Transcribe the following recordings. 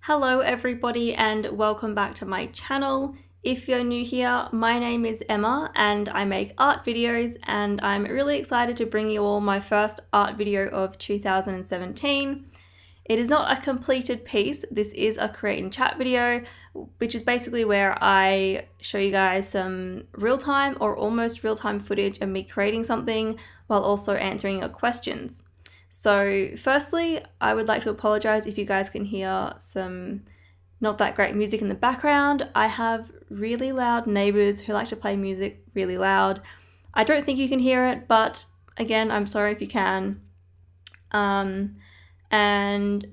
Hello everybody and welcome back to my channel. If you're new here, my name is Emma and I make art videos, and I'm really excited to bring you all my first art video of 2017. It is not a completed piece, this is a create and chat video, which is basically where I show you guys some real-time or almost real-time footage of me creating something while also answering your questions. So firstly, I would like to apologize if you guys can hear some not that great music in the background. I have really loud neighbors who like to play music really loud. I don't think you can hear it, but again, I'm sorry if you can. And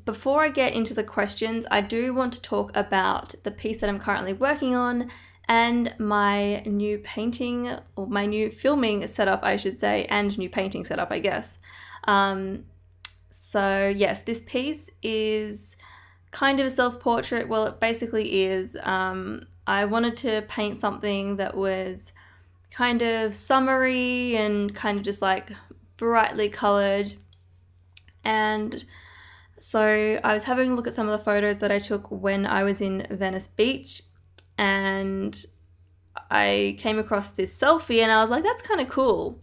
before I get into the questions, I do want to talk about the piece that I'm currently working on and my new painting, or my new filming setup, I should say, and new painting setup, I guess. So yes, this piece is kind of a self-portrait. Well, it basically is. I wanted to paint something that was kind of summery and kind of just like brightly colored. And so I was having a look at some of the photos that I took when I was in Venice Beach, and I came across this selfie and I was like, that's kind of cool.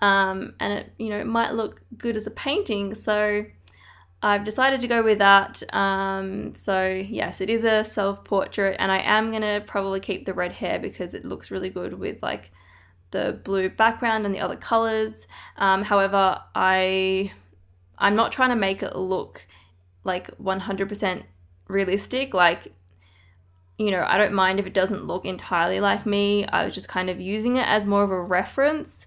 And it, it might look good as a painting, so I've decided to go with that. So yes, it is a self-portrait, and I am gonna probably keep the red hair because it looks really good with like the blue background and the other colors. However, I'm not trying to make it look like 100% realistic. Like, I don't mind if it doesn't look entirely like me. I was just kind of using it as more of a reference.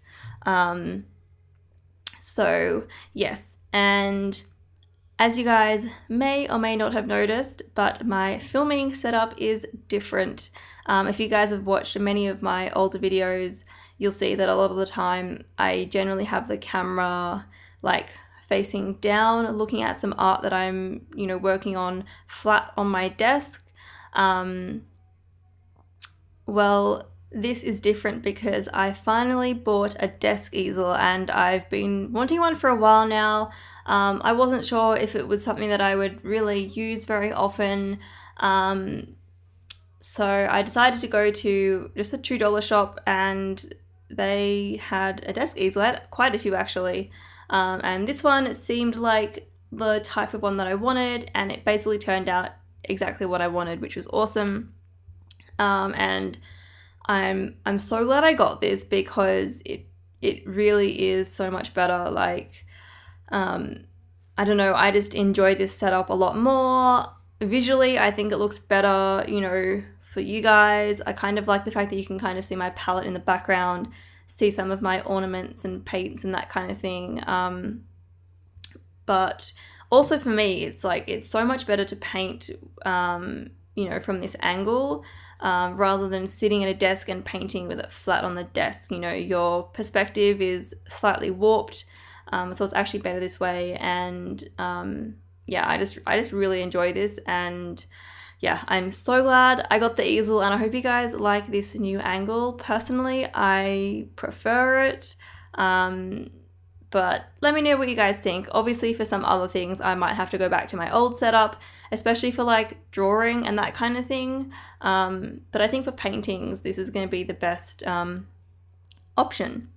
So yes, and as you guys may or may not have noticed, but my filming setup is different. If you guys have watched many of my older videos, you'll see that a lot of the time I generally have the camera like facing down, looking at some art that I'm, working on flat on my desk. Well, this is different because I finally bought a desk easel, and I've been wanting one for a while now. I wasn't sure if it was something that I would really use very often. So I decided to go to just a $2 shop, and they had a desk easel. I had quite a few actually. And this one seemed like the type of one that I wanted, and it basically turned out exactly what I wanted, which was awesome. And I'm so glad I got this because it really is so much better. Like, I don't know, I just enjoy this setup a lot more. Visually, I think it looks better, for you guys. I kind of like the fact that you can kind of see my palette in the background, see some of my ornaments and paints and that kind of thing. But also for me, it's like, it's so much better to paint, from this angle, rather than sitting at a desk and painting with it flat on the desk. Your perspective is slightly warped, so it's actually better this way. And yeah, I just really enjoy this, and yeah, I'm so glad I got the easel, and I hope you guys like this new angle. Personally, I prefer it, but let me know what you guys think. Obviously, for some other things, I might have to go back to my old setup, especially for like drawing and that kind of thing. But I think for paintings, this is going to be the best option.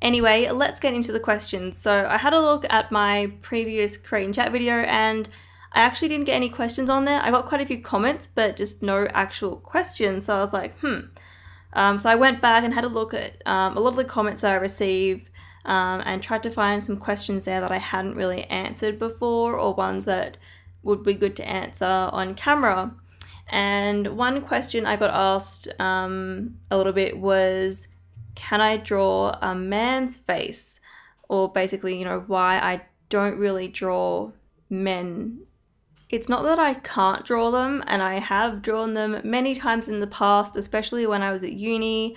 Anyway, let's get into the questions. So I had a look at my previous Create and Chat video, and I actually didn't get any questions on there. I got quite a few comments, but just no actual questions. So I was like, So I went back and had a look at a lot of the comments that I received, and tried to find some questions there that I hadn't really answered before, or ones that would be good to answer on camera. And one question I got asked a little bit was, can I draw a man's face? Or basically, why I don't really draw men. It's not that I can't draw them, and I have drawn them many times in the past, especially when I was at uni,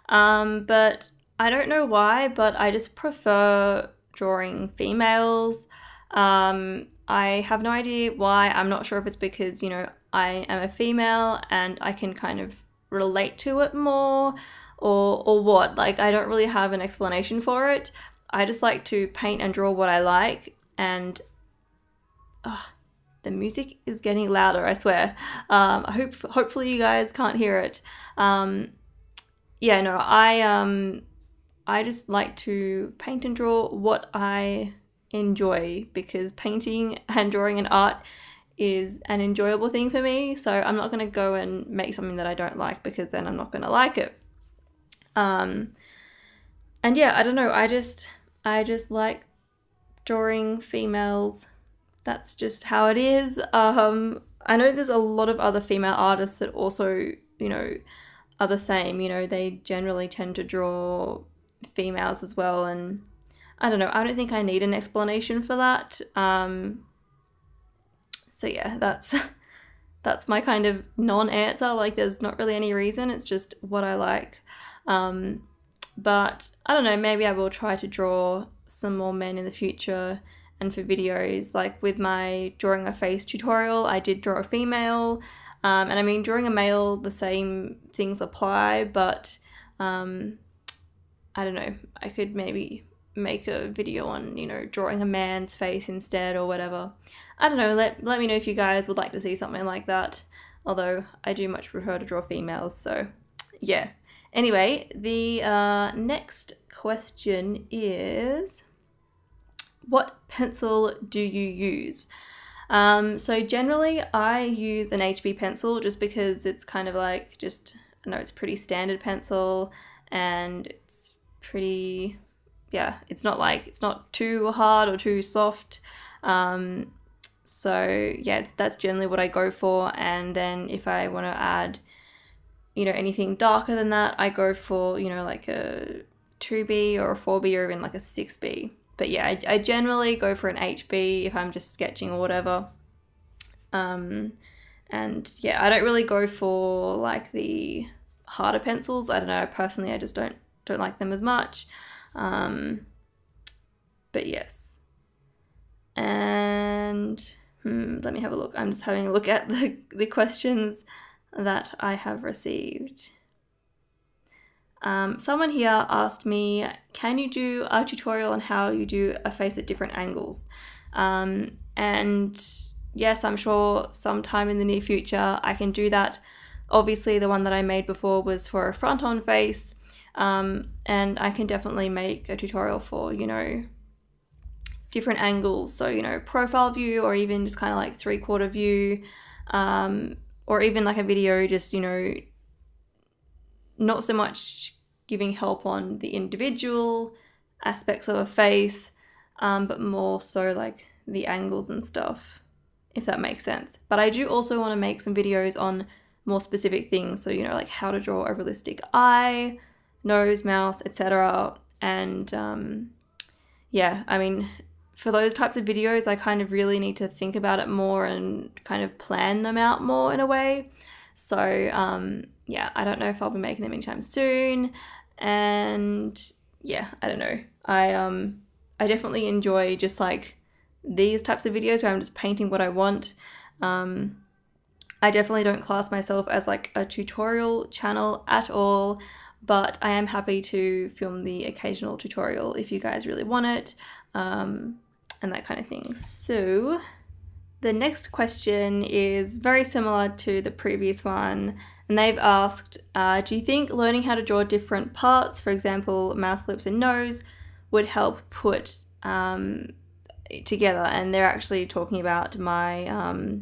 but I don't know why, but I just prefer drawing females. I have no idea why. I'm not sure if it's because, I am a female and I can kind of relate to it more, or what. Like, I don't really have an explanation for it. I just like to paint and draw what I like, and The music is getting louder, I swear. Hopefully you guys can't hear it. Yeah, no, I just like to paint and draw what I enjoy, because painting and drawing and art is an enjoyable thing for me. So I'm not going to go and make something that I don't like, because then I'm not going to like it. And yeah, I don't know. I just like drawing females. That's just how it is. I know there's a lot of other female artists that also, you know, are the same. You know, they generally tend to draw females as well, and I don't know, I don't think I need an explanation for that. So yeah, that's my kind of non-answer. Like, there's not really any reason, it's just what I like. But I don't know, maybe I will try to draw some more men in the future, and for videos, like with my drawing a face tutorial, I did draw a female, and I mean, drawing a male, the same things apply, but I don't know, I could maybe make a video on, you know, drawing a man's face instead or whatever. I don't know, let me know if you guys would like to see something like that, although I do much prefer to draw females, so yeah. Anyway, the next question is, what pencil do you use? So generally I use an HB pencil, just because it's kind of like, just, I know it's pretty standard pencil, and it's pretty, yeah, it's not too hard or too soft. So yeah, that's generally what I go for. And then if I want to add, you know, anything darker than that, I go for, you know, like a 2B or a 4B or even like a 6B. But yeah, I generally go for an HB if I'm just sketching or whatever. And yeah, I don't really go for like the harder pencils. I don't know, personally I just don't like them as much. But yes. And let me have a look. I'm just having a look at the questions that I have received. Someone here asked me, can you do a tutorial on how you do a face at different angles? And yes, I'm sure sometime in the near future I can do that. Obviously the one that I made before was for a front-on face, and I can definitely make a tutorial for, you know, different angles. So, you know, profile view, or even just kind of like 3/4 view, or even like a video, just, you know, not so much giving help on the individual aspects of a face, but more so like the angles and stuff, if that makes sense. But I do also want to make some videos on more specific things, so, you know, like how to draw a realistic eye, nose, mouth, etc. And yeah, I mean, for those types of videos, I kind of really need to think about it more and kind of plan them out more in a way. So yeah, I don't know if I'll be making them anytime soon. And yeah, I don't know. I definitely enjoy just like these types of videos where I'm just painting what I want. I definitely don't class myself as like a tutorial channel at all, but I am happy to film the occasional tutorial if you guys really want it, and that kind of thing. So the next question is very similar to the previous one, and they've asked, do you think learning how to draw different parts, for example, mouth, lips, and nose, would help put together? And they're actually talking about my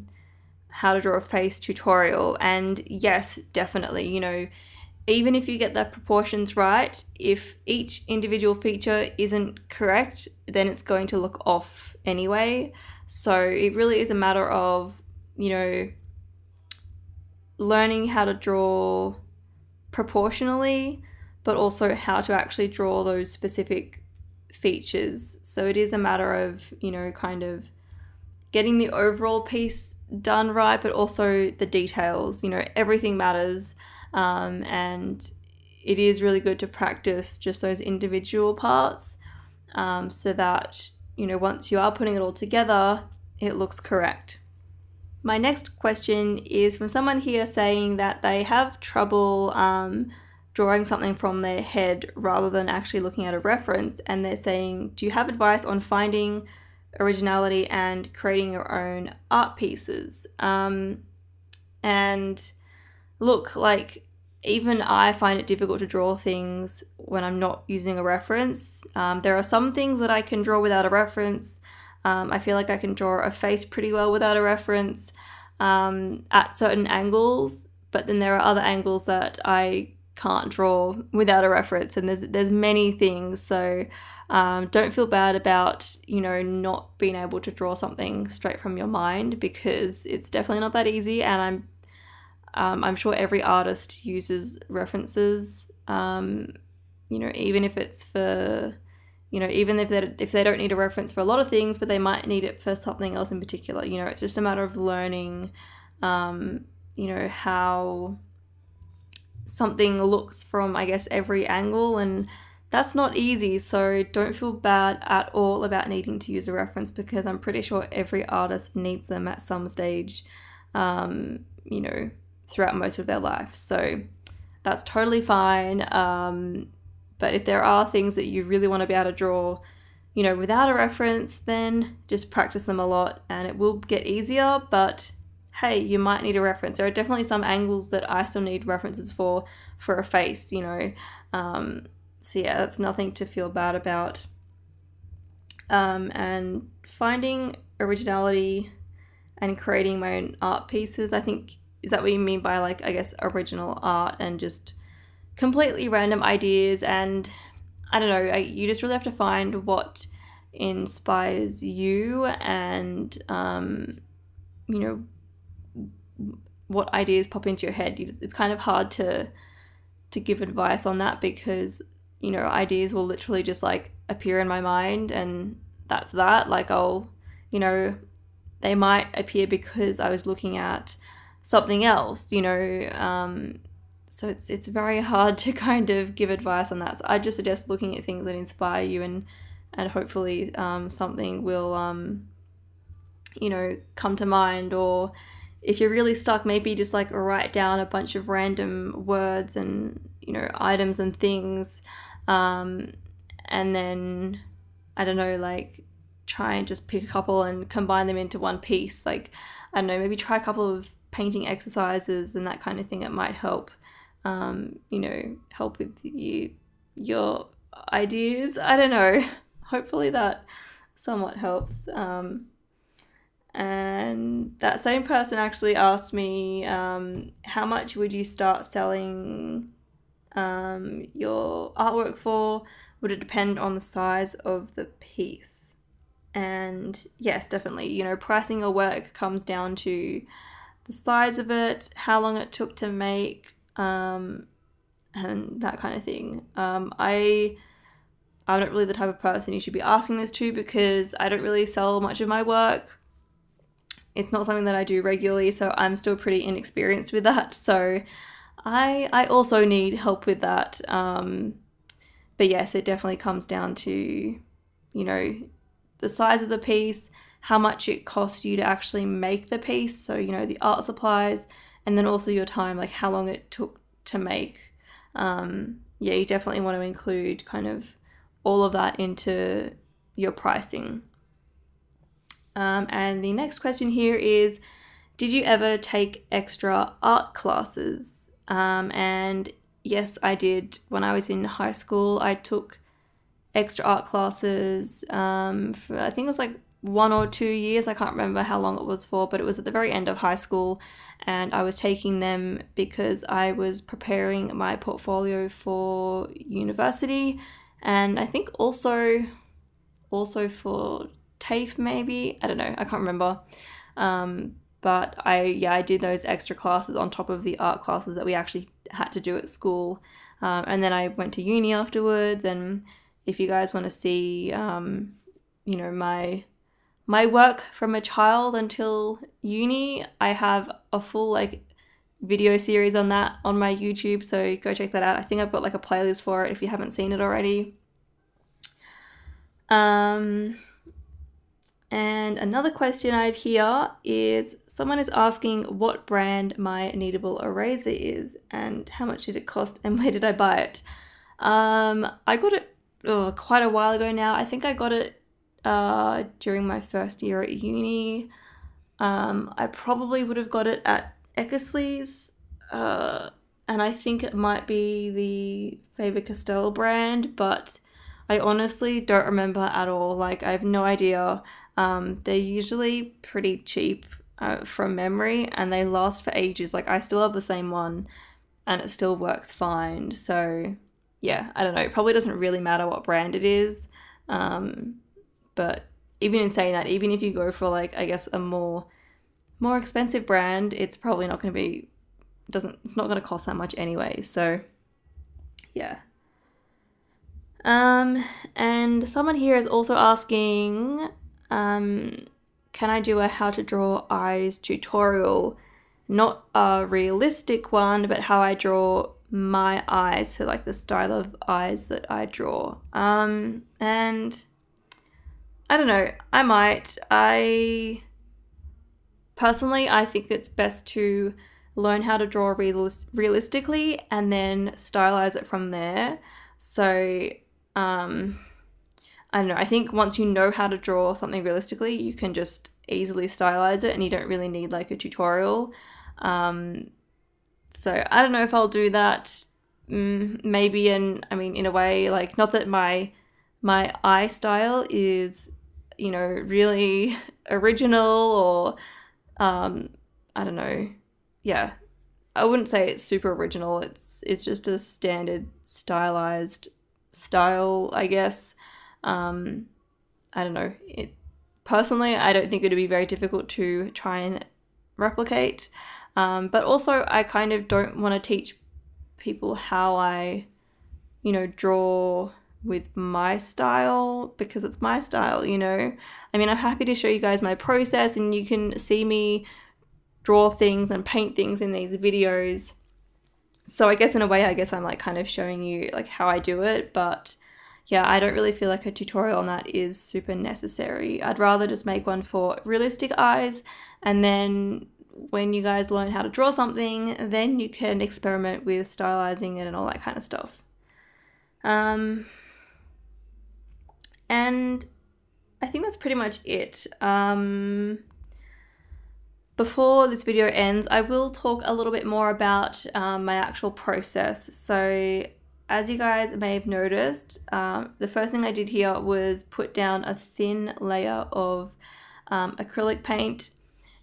how to draw a face tutorial. And yes, definitely, you know, even if you get the proportions right, if each individual feature isn't correct, then it's going to look off anyway. So it really is a matter of, you know, learning how to draw proportionally, but also how to actually draw those specific features. So it is a matter of, you know, kind of getting the overall piece done right, but also the details, you know, everything matters. And it is really good to practice just those individual parts, so that, you know, once you are putting it all together, it looks correct. My next question is from someone here saying that they have trouble drawing something from their head rather than actually looking at a reference, and they're saying, do you have advice on finding originality and creating your own art pieces. And look, like, even I find it difficult to draw things when I'm not using a reference. There are some things that I can draw without a reference. I feel like I can draw a face pretty well without a reference at certain angles, but then there are other angles that I can't draw without a reference, and there's many things. So don't feel bad about, you know, not being able to draw something straight from your mind, because it's definitely not that easy, and I'm sure every artist uses references, you know, even if it's for, you know, even if they don't need a reference for a lot of things, but they might need it for something else in particular. You know, it's just a matter of learning, you know, how something looks from, I guess, every angle, and that's not easy. So don't feel bad at all about needing to use a reference, because I'm pretty sure every artist needs them at some stage, you know, throughout most of their life. So that's totally fine. But if there are things that you really want to be able to draw, you know, without a reference, then just practice them a lot and it will get easier. But hey, you might need a reference. There are definitely some angles that I still need references for a face, you know. So yeah, that's nothing to feel bad about. And finding originality and creating my own art pieces, I think, is that what you mean by, like, I guess, original art and just completely random ideas? And I don't know, you just really have to find what inspires you, and you know, what ideas pop into your head. It's kind of hard to give advice on that, because, you know, ideas will literally just like appear in my mind, and that's that. Like, I'll, you know, they might appear because I was looking at something else, you know. So it's very hard to kind of give advice on that. So I just suggest looking at things that inspire you, and hopefully something will you know, come to mind. Or if you're really stuck, maybe just like write down a bunch of random words and, you know, items and things, and then, I don't know, like, try and just pick a couple and combine them into one piece. Like, I don't know, maybe try a couple of painting exercises and that kind of thing. It might help, you know, help with your ideas. I don't know. Hopefully that somewhat helps. And that same person actually asked me, how much would you start selling your artwork for? Would it depend on the size of the piece? And yes, definitely. You know, pricing your work comes down to the size of it, how long it took to make, and that kind of thing. I'm not really the type of person you should be asking this to, because I don't really sell much of my work. It's not something that I do regularly, so I'm still pretty inexperienced with that. So I also need help with that. But yes, it definitely comes down to, you know, the size of the piece, how much it costs you to actually make the piece. So, you know, the art supplies, and then also your time, like how long it took to make. Yeah, you definitely want to include kind of all of that into your pricing. And the next question here is, did you ever take extra art classes? And yes, I did. When I was in high school, I took extra art classes for, I think it was like 1 or 2 years. I can't remember how long it was for, but it was at the very end of high school, and I was taking them because I was preparing my portfolio for university, and I think also for TAFE maybe. I don't know, I can't remember. But I did those extra classes on top of the art classes that we actually had to do at school. And then I went to uni afterwards, and if you guys want to see, you know, my work from a child until uni, I have a full like video series on that on my YouTube, so go check that out. I think I've got like a playlist for it if you haven't seen it already. And another question I have here is, someone is asking what brand my kneadable eraser is and how much did it cost and where did I buy it? I got it quite a while ago now. I think I got it during my first year at uni. I probably would have got it at Eckersley's, and I think it might be the Faber-Castell brand, but I honestly don't remember at all. Like, I have no idea. They're usually pretty cheap from memory, and they last for ages. Like, I still have the same one, and it still works fine. So, yeah, I don't know. It probably doesn't really matter what brand it is. But even in saying that, even if you go for, like, I guess a more expensive brand, it's probably not going to be, it's not going to cost that much anyway. So, yeah. And someone here is also asking, can I do a how to draw eyes tutorial? Not a realistic one, but how I draw my eyes, so like the style of eyes that I draw. And I don't know, I might. Personally, I think it's best to learn how to draw realistically and then stylize it from there. So, I don't know, I think once you know how to draw something realistically, you can just easily stylize it and you don't really need like a tutorial. So I don't know if I'll do that. Maybe in a way, like, not that my eye style is, you know, really original or, I don't know. Yeah, I wouldn't say it's super original. It's just a standard stylized style, I guess. I don't know. Personally, I don't think it would be very difficult to try and replicate. But also, I kind of don't want to teach people how I, you know, draw with my style, because it's my style, you know. I mean, I'm happy to show you guys my process and you can see me draw things and paint things in these videos. So I guess in a way, I'm like kind of showing you like how I do it, but yeah, I don't really feel like a tutorial on that is super necessary. I'd rather just make one for realistic eyes, and then when you guys learn how to draw something, then you can experiment with stylizing it and all that kind of stuff. And I think that's pretty much it. Before this video ends, I will talk a little bit more about my actual process. So as you guys may have noticed, the first thing I did here was put down a thin layer of acrylic paint,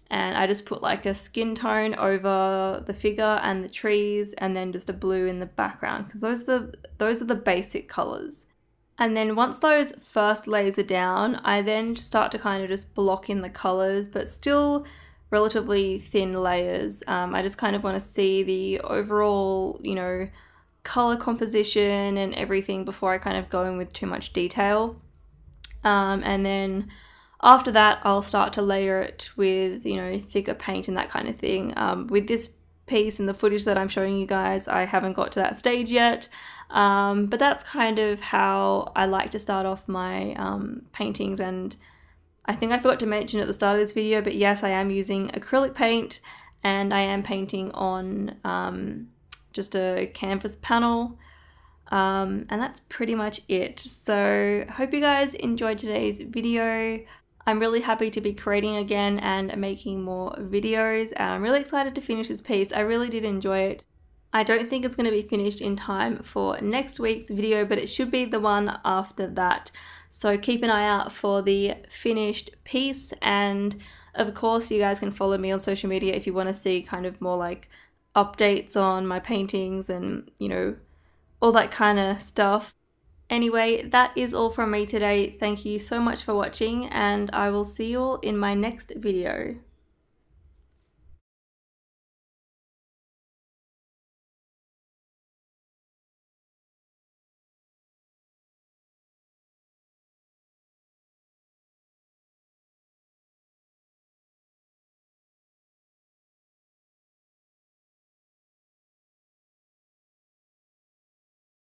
and I just put like a skin tone over the figure and the trees, and then just a blue in the background, because those are the basic colors. And then once those first layers are down, I then start to kind of just block in the colors, but still relatively thin layers. I just kind of want to see the overall, you know, color composition and everything before I kind of go in with too much detail. And then after that, I'll start to layer it with, you know, thicker paint and that kind of thing. With this piece and the footage that I'm showing you guys, I haven't got to that stage yet. But that's kind of how I like to start off my paintings. And I think I forgot to mention at the start of this video, but yes, I am using acrylic paint, and I am painting on just a canvas panel. And that's pretty much it. So hope you guys enjoyed today's video. I'm really happy to be creating again and making more videos, and I'm really excited to finish this piece. I really did enjoy it. I don't think it's going to be finished in time for next week's video, but it should be the one after that. So keep an eye out for the finished piece, and of course you guys can follow me on social media if you want to see kind of more like updates on my paintings and, you know, all that kind of stuff. Anyway, that is all from me today. Thank you so much for watching, and I will see you all in my next video.